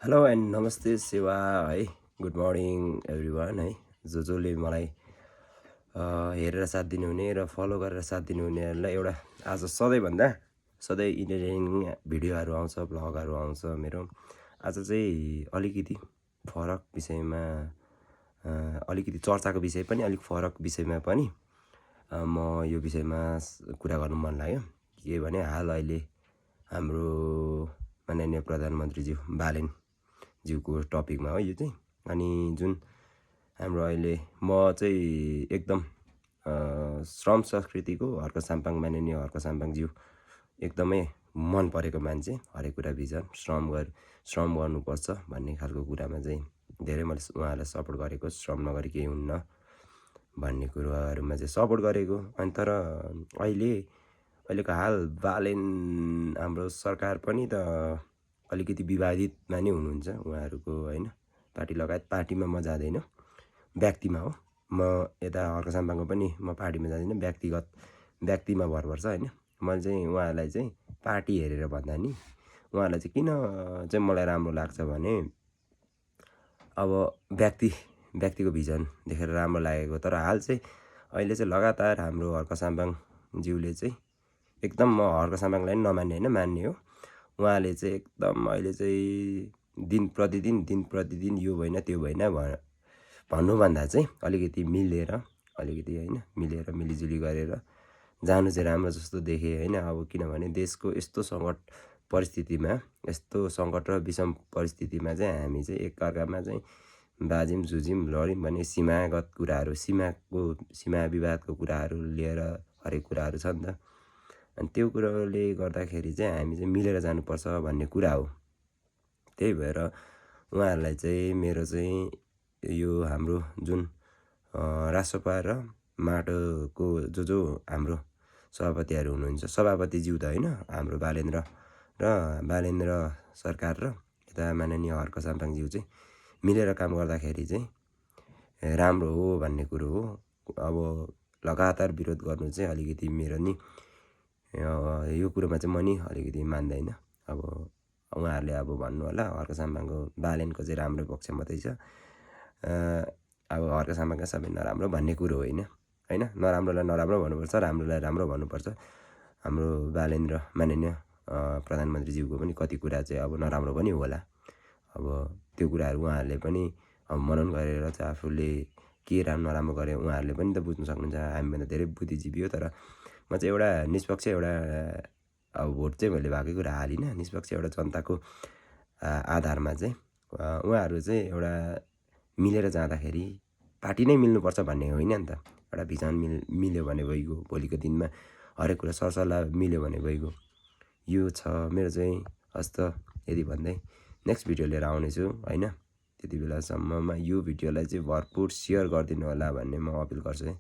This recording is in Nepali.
हेलो एन्ड नमस्ते सेवा है। गुड मर्निङ एभ्रिवान है। जसले मलाई हेरेर साथ दिनुहुने र फलो गरेर साथ दिनुहुनेहरूलाई एउटा आज सधैँ इन्टरटेनिङ भिडियोहरू आउँछ, भ्लगहरू आउँछ मेरो। आज चाहिँ अलिकति फरक विषयमा अलिकति चर्चाको विषय पनि अलिक फरक विषयमा पनि म यो विषयमा कुरा गर्नु मन लाग्यो। के भने हाल अहिले हाम्रो माननीय प्रधानमन्त्रीज्यू बालेन ज्यूको टपिकमा हो यो चाहिँ। अनि जुन हाम्रो अहिले म चाहिँ एकदम श्रम संस्कृतिको हर्क साम्पाङ माननीय हर्क साम्पाङज्यू एकदमै मन परेको मान्छे। हरेक कुरा विजन श्रम गर्नुपर्छ भन्ने खालको कुरामा चाहिँ धेरै मैले उहाँलाई सपोर्ट गरेको। श्रम नगरी केही हुन्न भन्ने कुराहरूमा चाहिँ सपोर्ट गरेको। अनि तर अहिलेको हाल बालेन हाम्रो सरकार पनि त अलिकति विवादितमा नै हुनुहुन्छ उहाँहरूको होइन। पार्टी लगायत पार्टीमा म जाँदैन, व्यक्तिमा हो। म यता हर्क साम्पाङको पनि म पार्टीमा जाँदिनँ, व्यक्तिमा भर पर्छ होइन। मैले चाहिँ उहाँहरूलाई चाहिँ पार्टी हेरेर भन्दा नि उहाँहरूलाई चाहिँ किन चाहिँ मलाई राम्रो लाग्छ भने अब व्यक्तिको भिजन देखेर राम्रो लागेको। तर हाल चाहिँ अहिले चाहिँ लगातार हाम्रो हर्क साम्पाङज्यूले चाहिँ एकदम म हर्क साम्पाङलाई पनि नमान्ने होइन, मान्ने हो। उहाँले चाहिँ एकदम अहिले चाहिँ दिन प्रतिदिन यो भएन त्यो भएन भन्नुभन्दा चाहिँ अलिकति होइन मिलिजुली गरेर जानु चाहिँ राम्रो जस्तो देखेँ होइन। अब किनभने देशको यस्तो सङ्कट र विषम परिस्थितिमा चाहिँ हामी चाहिँ एकअर्कामा चाहिँ बाजिम जुझिम लड्यौँ भने सीमागत कुराहरू सीमा विवादको कुराहरू लिएर हरेक कुराहरू छ नि त। अनि त्यो कुराले गर्दाखेरि चाहिँ हामी चाहिँ मिलेर जानुपर्छ भन्ने कुरा हो। त्यही भएर उहाँहरूलाई चाहिँ मेरो चाहिँ यो हाम्रो जुन रासोपा र माटोको जो हाम्रो सभापतिहरू हुनुहुन्छ, सभापतिज्यू त होइन, हाम्रो बालेन्द्र सरकार र यता माननीय हर्क साम्पाङज्यू चाहिँ मिलेर काम गर्दाखेरि चाहिँ राम्रो हो भन्ने कुरो हो। अब लगातार विरोध गर्नु चाहिँ अलिकति मेरो नि यो कुरोमा चाहिँ म नि अलिकति मान्दैन। अब उहाँहरूले अब भन्नु होला हर्क साम्पाङको बालेनको चाहिँ राम्रो पक्ष मात्रै छ, अब हर्क साम्पाङका सबै नराम्रो भन्ने कुरो होइन। नराम्रोलाई नराम्रो भन्नुपर्छ, राम्रोलाई राम्रो भन्नुपर्छ। हाम्रो बालेन्द्र माननीय प्रधानमन्त्रीज्यूको पनि कति कुरा चाहिँ अब नराम्रो पनि होला। अब त्यो कुराहरू उहाँहरूले पनि मनन गरेर चाहिँ आफूले के नराम्रो गरे उहाँहरूले पनि त बुझ्नु सक्नुहुन्छ। हामीभन्दा धेरै बुद्धिजीवी हो। तर म चाहिँ एउटा निष्पक्ष अब भोट चाहिँ मैले भएकै कुरा हालिनँ। निष्पक्ष एउटा जनताको आधारमा चाहिँ उहाँहरू चाहिँ एउटा मिलेर जाँदाखेरि पार्टी नै मिल्नुपर्छ भन्ने होइन नि त। एउटा भिजन मिल्यो भने भइगयो, भोलिको दिनमा हरेक कुरा सरसल्लाह मिल्यो भने भइगयो। यो छ मेरो चाहिँ। हस् त यदि भन्दै नेक्स्ट भिडियो लिएर आउनेछु होइन। त्यति बेलासम्ममा यो भिडियोलाई चाहिँ भरपुर सेयर गरिदिनु होला भन्ने म अपिल गर्छु है।